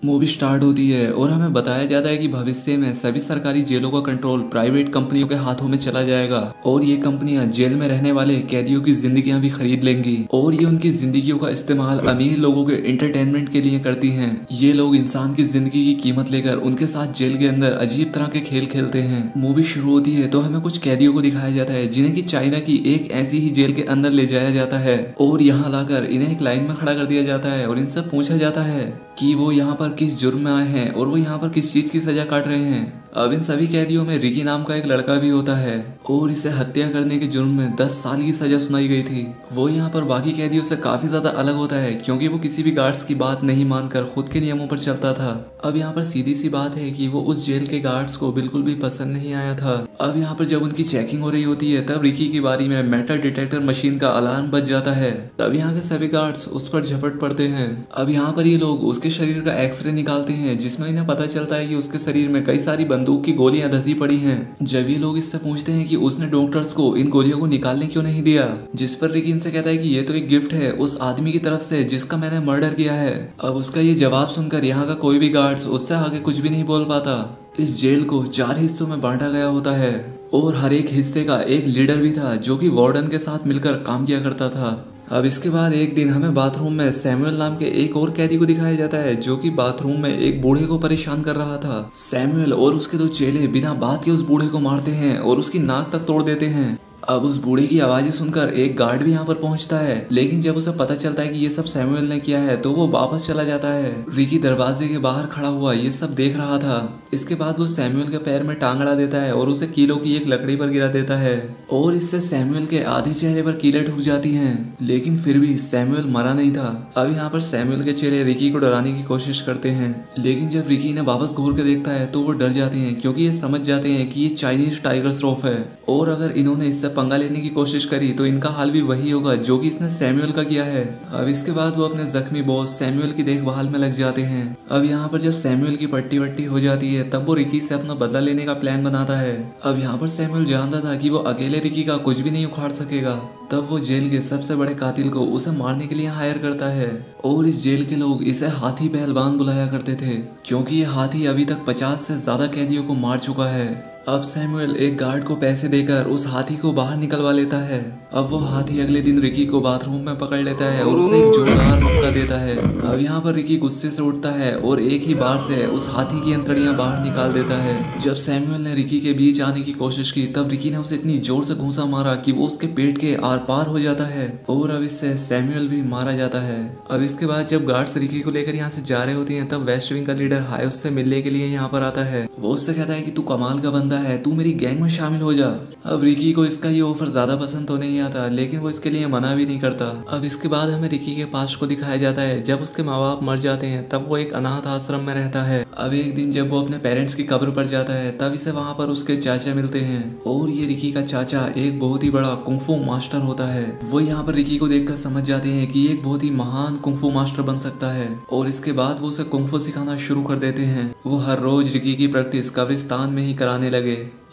Movie start होती है और हमें बताया जाता है कि भविष्य में सभी सरकारी जेलों का कंट्रोल प्राइवेट कंपनियों के हाथों में चला जाएगा और ये कंपनियां जेल में रहने वाले कैदियों की जिंदगियां भी खरीद लेंगी और ये उनकी जिंदगियों का इस्तेमाल अमीर लोगों के एंटरटेनमेंट के लिए करती हैं। ये लोग इंसान की जिंदगी की कीमत लेकर उनके साथ जेल के अंदर अजीब तरह के खेल खेलते हैं। मूवी शुरू होती है तो हमें कुछ कैदियों को दिखाया जाता है जिन्हें की चाइना की एक ऐसी ही जेल के अंदर ले जाया जाता है और यहाँ लाकर इन्हें एक लाइन में खड़ा कर दिया जाता है और इनसे पूछा जाता है कि वो यहाँ पर किस जुर्म में आए हैं और वो यहाँ पर किस चीज की सजा काट रहे हैं। अब इन सभी कैदियों में रिकी नाम का एक लड़का भी होता है और इसे हत्या करने के जुर्म में 10 साल की सजा सुनाई गई थी। वो यहाँ पर बाकी कैदियों से काफी ज्यादा अलग होता है क्योंकि वो किसी भी गार्ड्स की बात नहीं मानकर खुद के नियमों पर चलता था। अब यहाँ पर सीधी सी बात है कि वो उस जेल के गार्ड्स को बिल्कुल भी पसंद नहीं आया था। अब यहाँ पर जब उनकी चेकिंग हो रही होती है तब रिकी की बारी में मेटल डिटेक्टर मशीन का अलार्म बज जाता है। तब यहाँ के सभी गार्ड्स उस पर झपट पड़ते हैं। अब यहाँ पर ये लोग उसके शरीर का एक्सरे निकालते हैं जिसमें इन्हें पता चलता है कि उसके शरीर में कई सारी बंदूक की गोलियां धसी पड़ी हैं। जब ये लोग इससे पूछते हैं कि उसने डॉक्टर्स को इन गोलियों को निकालने क्यों नहीं दिया, जिस पर रिकी इनसे कहता है कि ये तो एक गिफ्ट है उस आदमी की तरफ से जिसका मैंने मर्डर किया है। अब उसका ये जवाब सुनकर यहाँ का कोई भी गार्ड्स उससे आगे कुछ भी नहीं बोल पाता। इस जेल को 4 हिस्सों में बांटा गया होता है और हर एक हिस्से का एक लीडर भी था जो कि वार्डन के साथ मिलकर काम किया करता था। अब इसके बाद एक दिन हमें बाथरूम में सैमुअल नाम के एक और कैदी को दिखाया जाता है जो कि बाथरूम में एक बूढ़े को परेशान कर रहा था। सैमुअल और उसके 2 चेले बिना बात के उस बूढ़े को मारते हैं और उसकी नाक तक तोड़ देते हैं। अब उस बूढ़े की आवाजें सुनकर एक गार्ड भी यहाँ पर पहुंचता है, लेकिन जब उसे पता चलता है कि ये सब सैमुअल ने किया है तो वो वापस चला जाता है। रिकी दरवाजे के बाहर खड़ा हुआ ये सब देख रहा था। इसके बाद वो सैमुअल के पैर में टांग अड़ा देता है और उसे कीलों की एक लकड़ी पर गिरा देता है और इससे सैमुअल के आधे चेहरे पर कीलें ठुक जाती हैं, लेकिन फिर भी सैमुअल मरा नहीं था। अब यहाँ पर सैमुअल के चेले रिकी को डराने की कोशिश करते हैं, लेकिन जब रिकी ने वापस घूर के देखता है तो वो डर जाते हैं क्योंकि ये समझ जाते हैं कि ये चाइनीज टाइगर श्रॉफ है और अगर इन्होंने इससे पंगा लेने की कोशिश करी तो इनका हाल भी वही होगा जो कि इसने सैमुअल का किया है। अब इसके बाद वो अपने जख्मी बॉस सैमुअल की देखभाल में लग जाते हैं। अब यहाँ पर जब सैमुअल की पट्टी वट्टी हो जाती है तब वो रिकी से अपना बदला लेने का प्लान बनाता है। अब यहाँ पर सैमुअल जानता था कि वो अकेले रिकी का कुछ भी नहीं उखाड़ सकेगा। तब वो जेल के सबसे बड़े कातिल को उसे मारने के लिए हायर करता है और इस जेल के लोग इसे हाथी पहलवान बुलाया करते थे क्योंकि ये हाथी अभी तक 50 से ज्यादा कैदियों को मार चुका है। अब सैमुअल एक गार्ड को पैसे देकर उस हाथी को बाहर निकलवा लेता है। अब वो हाथी अगले दिन रिकी को बाथरूम में पकड़ लेता है और उसे एक जोरदार मुक्का देता है। अब यहाँ पर रिकी गुस्से से उठता है और एक ही बार से उस हाथी की अंतड़ियां बाहर निकाल देता है। जब सैमुअल ने रिकी के बीच आने की कोशिश की तब रिकी ने उसे इतनी जोर से घूंसा मारा कि वो उसके पेट के आर पार हो जाता है और अब इससे सैमुअल भी मारा जाता है। अब इसके बाद जब गार्ड्स रिकी को लेकर यहाँ से जा रहे होते हैं तब वेस्ट विंग का लीडर हाय उससे मिलने के लिए यहाँ पर आता है। वो उससे कहता है कि तू कमाल का बंदा है, तू मेरी गैंग में शामिल हो जा। अब रिकी को इसका ये ऑफर ज्यादा पसंद तो नहीं आता, लेकिन वो इसके लिए मना भी नहीं करता। अब इसके बाद हमें रिकी के पास्ट को दिखाया जाता है। जब उसके माँ बाप मर जाते हैं तब वो एक अनाथ आश्रम में रहता है। अब एक दिन जब वो अपने पेरेंट्स की कब्र पर जाता है तब इसे वहाँ पर उसके चाचा मिलते हैं और ये रिकी का चाचा एक बहुत ही बड़ा कुंफू मास्टर होता है। वो यहाँ पर रिकी को देखकर समझ जाते हैं कि एक बहुत ही महान कुंफू मास्टर बन सकता है और इसके बाद वो उसे कुंफू सिखाना शुरू कर देते हैं। वो हर रोज रिकी की प्रैक्टिस कब्रिस्तान में ही कराने लगे।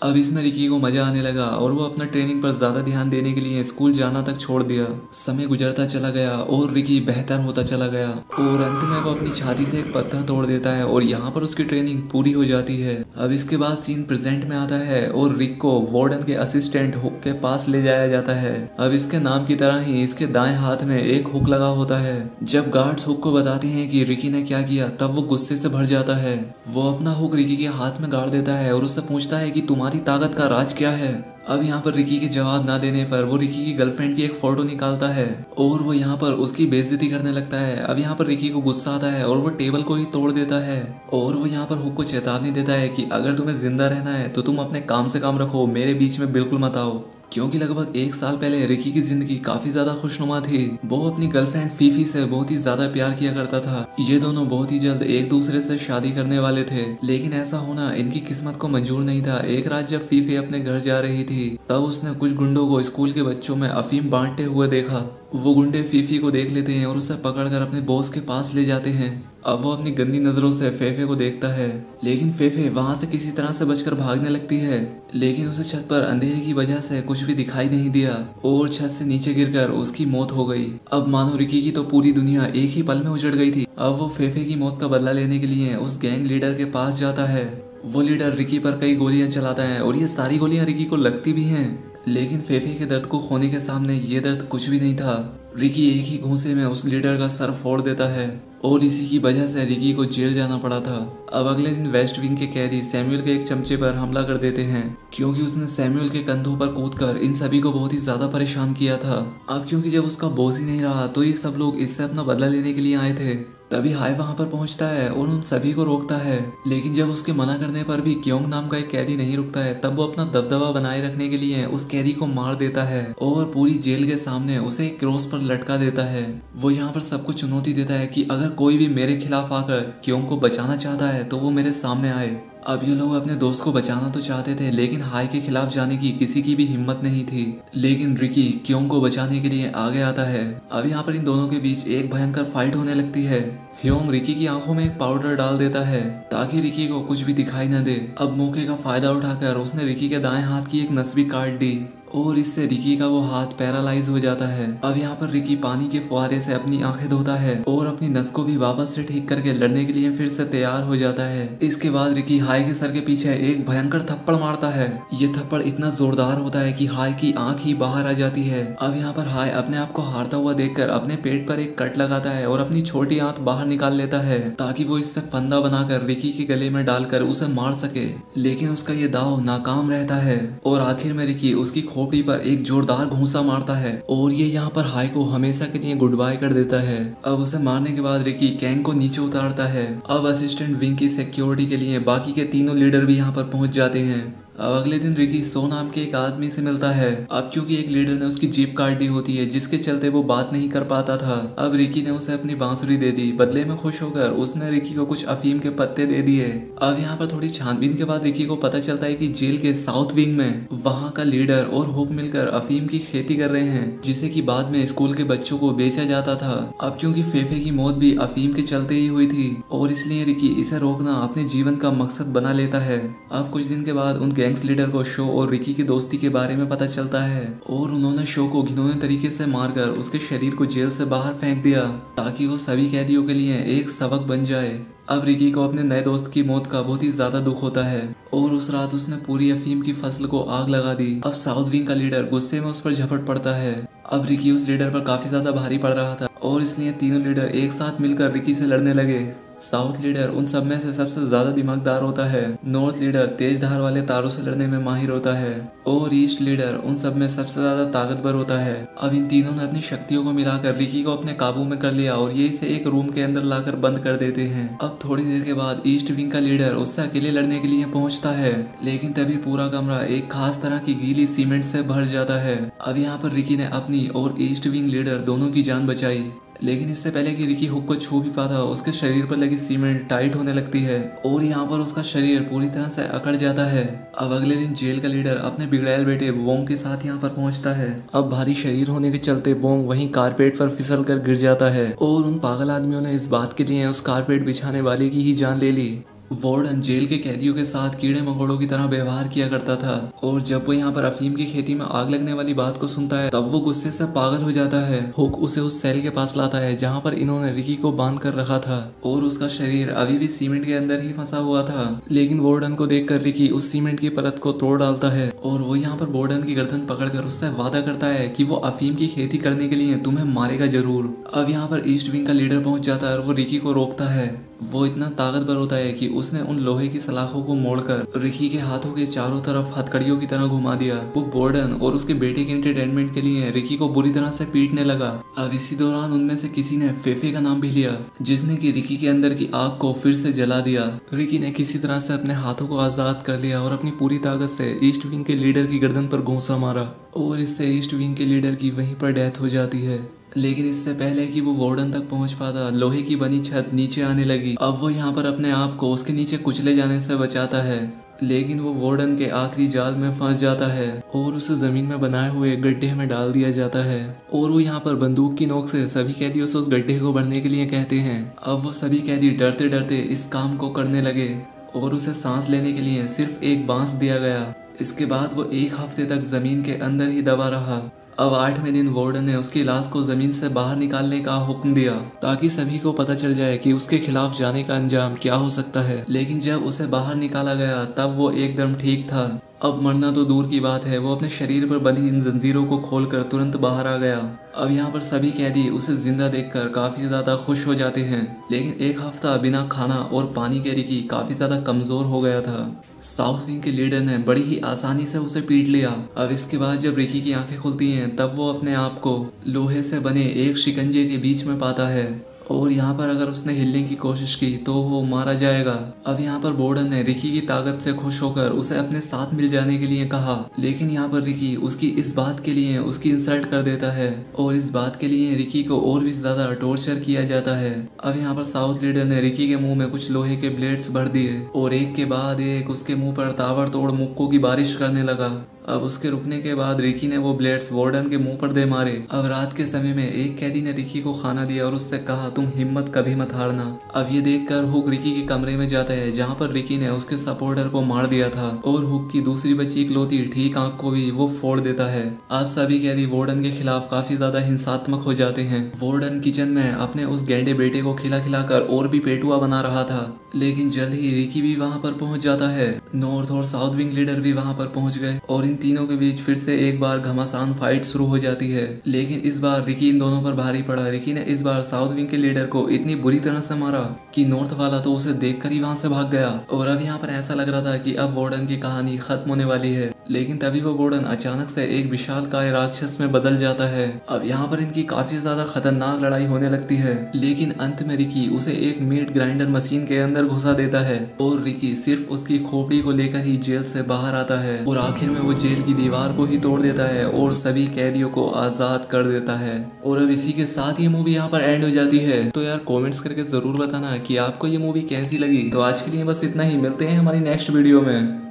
अब इसमें रिकी को मजा आने लगा और वो अपना ट्रेनिंग पर ज्यादा ध्यान देने के लिए स्कूल जाना तक छोड़ दिया। समय गुजरता चला गया और रिकी बेहतर होता चला गया और अंत में वो अपनी छाती से एक पत्थर तोड़ देता है और यहाँ पर उसकी ट्रेनिंग पूरी हो जाती है। अब इसके बाद सीन प्रेजेंट में आता है और रिक को वार्डन के असिस्टेंट हुक के पास ले जाया जाता है। अब इसके नाम की तरह ही इसके दाएं हाथ में एक हुक लगा होता है। जब गार्ड्स हुक को बताते हैं कि रिकी ने क्या किया तब वो गुस्से से भर जाता है। वो अपना हुक रिकी के हाथ में गाड़ देता है और उससे पूछता है कि तुम्हारी ताकत का राज क्या है। अब यहाँ पर रिकी के जवाब ना देने पर वो रिकी की गर्लफ्रेंड की एक फोटो निकालता है और वो यहाँ पर उसकी बेइज्जती करने लगता है। अब यहाँ पर रिकी को गुस्सा आता है और वो टेबल को ही तोड़ देता है और वो यहाँ पर हुक को चेतावनी देता है कि अगर तुम्हें जिंदा रहना है तो तुम अपने काम से काम रखो, मेरे बीच में बिल्कुल मत आओ। क्योंकि लगभग 1 साल पहले रिकी की जिंदगी काफी ज्यादा खुशनुमा थी। वो अपनी गर्लफ्रेंड फीफी से बहुत ही ज्यादा प्यार किया करता था। ये दोनों बहुत ही जल्द एक दूसरे से शादी करने वाले थे, लेकिन ऐसा होना इनकी किस्मत को मंजूर नहीं था। एक रात जब फीफी अपने घर जा रही थी तब उसने कुछ गुंडों को स्कूल के बच्चों में अफीम बांटते हुए देखा। वो गुंडे फीफी को देख लेते हैं और उसे पकड़कर अपने बॉस के पास ले जाते हैं। अब वो अपनी गंदी नजरों से फेफे को देखता है, लेकिन फेफे वहां से किसी तरह से बचकर भागने लगती है, लेकिन उसे छत पर अंधेरे की वजह से कुछ भी दिखाई नहीं दिया और छत से नीचे गिरकर उसकी मौत हो गई। अब मानो रिकी की तो पूरी दुनिया एक ही पल में उजड़ गई थी। अब वो फेफे की मौत का बदला लेने के लिए उस गैंग लीडर के पास जाता है। वो लीडर रिकी पर कई गोलियां चलाता है और ये सारी गोलियां रिकी को लगती भी हैं, लेकिन फेफे के दर्द को खोने के सामने ये दर्द कुछ भी नहीं था। रिकी एक ही घूंसे में उस लीडर का सर फोड़ देता है और इसी की वजह से रिकी को जेल जाना पड़ा था। अब अगले दिन वेस्ट विंग के कैदी सैमुअल के एक चमचे पर हमला कर देते हैं, क्योंकि उसने सैमुअल के कंधों पर कूदकर इन सभी को बहुत ही ज्यादा परेशान किया था। अब क्योंकि जब उसका बॉस ही नहीं रहा तो ये सब लोग इससे अपना बदला लेने के लिए आए थे। तभी हाय वहां पर पहुंचता है और उन सभी को रोकता है, लेकिन जब उसके मना करने पर भी क्योंग नाम का एक कैदी नहीं रुकता है, तब वो अपना दबदबा बनाए रखने के लिए उस कैदी को मार देता है और पूरी जेल के सामने उसे एक क्रॉस पर लटका देता है। वो यहाँ पर सबको चुनौती देता है कि अगर कोई भी मेरे खिलाफ आकर क्योंग को बचाना चाहता है तो वो मेरे सामने आए। अब ये लोग अपने दोस्त को बचाना तो चाहते थे, लेकिन हाई के खिलाफ जाने की किसी की भी हिम्मत नहीं थी। लेकिन रिकी क्योंग को बचाने के लिए आगे आता है। अब यहाँ पर इन दोनों के बीच एक भयंकर फाइट होने लगती है। ह्योंग रिकी की आंखों में एक पाउडर डाल देता है ताकि रिकी को कुछ भी दिखाई न दे। अब मौके का फायदा उठाकर उसने रिकी के दाएं हाथ की एक नस भी काट दी और इससे रिकी का वो हाथ पैरालाइज हो जाता है। अब यहाँ पर रिकी पानी के फुहारे से अपनी आंखें धोता है और अपनी नस को भी वापस से ठीक करके लड़ने के लिए फिर से तैयार हो जाता है। इसके बाद रिकी हाई के सर के पीछे एक भयंकर थप्पड़ मारता है। ये थप्पड़ इतना जोरदार होता है कि हाई की आंख ही बाहर आ जाती है। अब यहाँ पर हाई अपने आप को हारता हुआ देखकर अपने पेट पर एक कट लगाता है और अपनी छोटी आंख बाहर निकाल लेता है ताकि वो इससे फंदा बनाकर रिकी के गले में डालकर उसे मार सके, लेकिन उसका ये दाव नाकाम रहता है और आखिर में रिकी उसकी खोपड़ी पर एक जोरदार घूंसा मारता है और ये यहाँ पर हाई को हमेशा के लिए गुड बाय कर देता है। अब उसे मारने के बाद रिकी कैंग को नीचे उतारता है। अब असिस्टेंट विंग की सिक्योरिटी के लिए बाकी के तीनों लीडर भी यहाँ पर पहुंच जाते हैं। अब अगले दिन रिकी सो नाम के एक आदमी से मिलता है। अब क्योंकि एक लीडर ने उसकी जीप काट दी होती है, जिसके चलते वो बात नहीं कर पाता था। अब रिकी ने उसे अपनी बांसुरी दे दी। बदले में खुश होकर उसने रिकी को कुछ अफीम के पत्ते दे दिए। अब यहाँ पर थोड़ी छानबीन के बाद रिकी को पता चलता है कि जेल के साउथ विंग में वहाँ का लीडर और हुक मिलकर अफीम की खेती कर रहे हैं, जिसे की बाद में स्कूल के बच्चों को बेचा जाता था। अब क्योंकि फेफे की मौत भी अफीम के चलते ही हुई थी और इसलिए रिकी इसे रोकना अपने जीवन का मकसद बना लेता है। अब कुछ दिन के बाद उन गैंग्स लीडर को शो और रिकी की दोस्ती के बारे में पता चलता है और उन्होंने शो को घिनौने तरीके से मारकर उसके शरीर को जेल से बाहर फेंक दिया ताकि वो सभी कैदियों के लिए एक सबक बन जाए। अब रिकी को अपने नए दोस्त की मौत का बहुत ही ज्यादा दुख होता है और उस रात उसने पूरी अफीम की फसल को आग लगा दी। अब साउथ विंग का लीडर गुस्से में उस पर झपट पड़ता है। अब रिकी उस लीडर पर काफी ज्यादा भारी पड़ रहा था और इसलिए तीनों लीडर एक साथ मिलकर रिकी से लड़ने लगे। साउथ लीडर उन सब में से सबसे ज्यादा दिमागदार होता है। नॉर्थ लीडर तेज धार वाले तारों से लड़ने में माहिर होता है और ईस्ट लीडर उन सब में सबसे ज्यादा ताकतवर होता है। अब इन तीनों ने अपनी शक्तियों को मिलाकर रिकी को अपने काबू में कर लिया और ये इसे एक रूम के अंदर लाकर बंद कर देते हैं। अब थोड़ी देर के बाद ईस्ट विंग का लीडर उससे अकेले लड़ने के लिए पहुंचता है, लेकिन तभी पूरा कमरा एक खास तरह की गीली सीमेंट से भर जाता है। अब यहाँ पर रिकी ने अपनी और ईस्ट विंग लीडर दोनों की जान बचाई, लेकिन इससे पहले कि रिकी हुक को छू भी पाता उसके शरीर पर लगी सीमेंट टाइट होने लगती है और यहाँ पर उसका शरीर पूरी तरह से अकड़ जाता है। अब अगले दिन जेल का लीडर अपने बिगड़ैल बेटे वोंग के साथ यहाँ पर पहुंचता है। अब भारी शरीर होने के चलते वोंग वहीं कारपेट पर फिसल कर गिर जाता है और उन पागल आदमियों ने इस बात के लिए उस कारपेट बिछाने वाले की ही जान ले ली। वार्डन जेल के कैदियों के साथ कीड़े मकोड़ों की तरह व्यवहार किया करता था और जब वो यहाँ पर अफीम की खेती में आग लगने वाली बात को सुनता है तब वो गुस्से से पागल हो जाता है। हुक उसे उस सेल के पास लाता है जहाँ पर इन्होंने रिकी को बांध कर रखा था और उसका शरीर अभी भी सीमेंट के अंदर ही फंसा हुआ था, लेकिन वार्डन को देखकर रिकी उस सीमेंट की परत को तोड़ डालता है और वो यहाँ पर वार्डन की गर्दन पकड़कर उससे वादा करता है कि वो अफीम की खेती करने के लिए तुम्हें मारेगा जरूर। अब यहाँ पर ईस्ट विंग का लीडर पहुंच जाता है और वो रिकी को रोकता है। वो इतना ताकतवर होता है कि उसने उन लोहे की सलाखों को मोड़कर रिकी के हाथों के चारों तरफ हथकड़ियों की तरह घुमा दिया। वो वार्डन और उसके बेटे के एंटरटेनमेंट के लिए रिकी को बुरी तरह से पीटने लगा। अब इसी दौरान उनमें से किसी ने फेफे का नाम भी लिया, जिसने कि रिकी के अंदर की आग को फिर से जला दिया। रिकी ने किसी तरह से अपने हाथों को आजाद कर लिया और अपनी पूरी ताकत से ईस्ट विंग के लीडर की गर्दन पर घूंसा मारा और इससे ईस्ट विंग के लीडर की वहीं पर डेथ हो जाती है। लेकिन इससे पहले कि वो वार्डन तक पहुंच पाता लोहे की बनी छत नीचे आने लगी। अब वो यहाँ पर अपने आप को उसके नीचे कुचले जाने से बचाता है, लेकिन वो वार्डन के आखिरी जाल में फंस जाता है और उसे जमीन में बनाए हुए गड्ढे में डाल दिया जाता है और वो यहाँ पर बंदूक की नोक से सभी कैदियों से उस गड्ढे को भरने के लिए कहते हैं। अब वो सभी कैदी डरते डरते इस काम को करने लगे और उसे सांस लेने के लिए सिर्फ एक बांस दिया गया। इसके बाद वो एक हफ्ते तक जमीन के अंदर ही दबा रहा। अब 8वें दिन वार्डन ने उसकी लाश को जमीन से बाहर निकालने का हुक्म दिया ताकि सभी को पता चल जाए कि उसके खिलाफ जाने का अंजाम क्या हो सकता है। लेकिन जब उसे बाहर निकाला गया तब वो एकदम ठीक था। अब मरना तो दूर की बात है, वो अपने शरीर पर बंधी इन जंजीरों को खोलकर तुरंत बाहर आ गया। अब यहाँ पर सभी कैदी उसे जिंदा देखकर काफी ज्यादा खुश हो जाते हैं। लेकिन एक हफ्ता बिना खाना और पानी के रिकी काफी ज्यादा कमजोर हो गया था। साउथ विंग के लीडर ने बड़ी ही आसानी से उसे पीट लिया। अब इसके बाद जब रिकी की आंखें खुलती हैं तब वो अपने आप को लोहे से बने एक शिकंजे के बीच में पाता है और यहाँ पर अगर उसने हिलने की कोशिश की तो वो मारा जाएगा। अब यहाँ पर वार्डन ने रिकी की ताकत से खुश होकर उसे अपने साथ मिल जाने के लिए कहा, लेकिन यहाँ पर रिकी उसकी इस बात के लिए उसकी इंसल्ट कर देता है और इस बात के लिए रिकी को और भी ज्यादा टॉर्चर किया जाता है। अब यहाँ पर साउथ लीडर ने रिकी के मुंह में कुछ लोहे के ब्लेड्स भर दिए और एक के बाद एक उसके मुंह पर ताबड़तोड़ मुक्कों की बारिश करने लगा। अब उसके रुकने के बाद रिकी ने वो ब्लेड्स वार्डन के मुंह पर दे मारे। अब रात के समय में एक कैदी ने रिकी को खाना दिया और उससे कहा, तुम हिम्मत कभी मत हारना। अब ये देखकर हुक रिकी के कमरे में जाता है जहाँ पर रिकी ने उसके सपोर्टर को मार दिया था और हुक की दूसरी बची इकलौती ठीक आंख को भी वो फोड़ देता है। अब सभी कैदी वार्डन के खिलाफ काफी ज्यादा हिंसात्मक हो जाते हैं। वार्डन किचन में अपने उस गैंडे बेटे को खिला खिलाकर और भी पेटुआ बना रहा था, लेकिन जल्द ही रिकी भी वहाँ पर पहुंच जाता है। नॉर्थ और साउथ विंग लीडर भी वहाँ पर पहुंच गए और इन तीनों के बीच फिर से एक बार घमासान फाइट शुरू हो जाती है। लेकिन इस बार रिकी इन दोनों पर भारी पड़ा। रिकी ने इस बार साउथ विंग के लीडर को इतनी बुरी तरह से मारा कि नॉर्थ वाला तो उसे देखकर ही वहां से भाग गया। और अब यहाँ पर ऐसा लग रहा था कि अब वार्डन की कहानी खत्म होने वाली है, लेकिन तभी वो वार्डन अचानक से एक विशालकाय राक्षस में बदल जाता है। अब यहाँ पर इनकी काफी ज्यादा खतरनाक लड़ाई होने लगती है, लेकिन अंत में रिकी उसे एक मीट ग्राइंडर मशीन के अंदर घुसा देता है और रिकी सिर्फ उसकी खोपड़ी को लेकर ही जेल से बाहर आता है और आखिर में वो जेल की दीवार को ही तोड़ देता है और सभी कैदियों को आजाद कर देता है। और अब इसी के साथ ये मूवी यहाँ पर एंड हो जाती है। तो यार कमेंट्स करके जरूर बताना कि आपको ये मूवी कैसी लगी। तो आज के लिए बस इतना ही, मिलते हैं हमारी नेक्स्ट वीडियो में।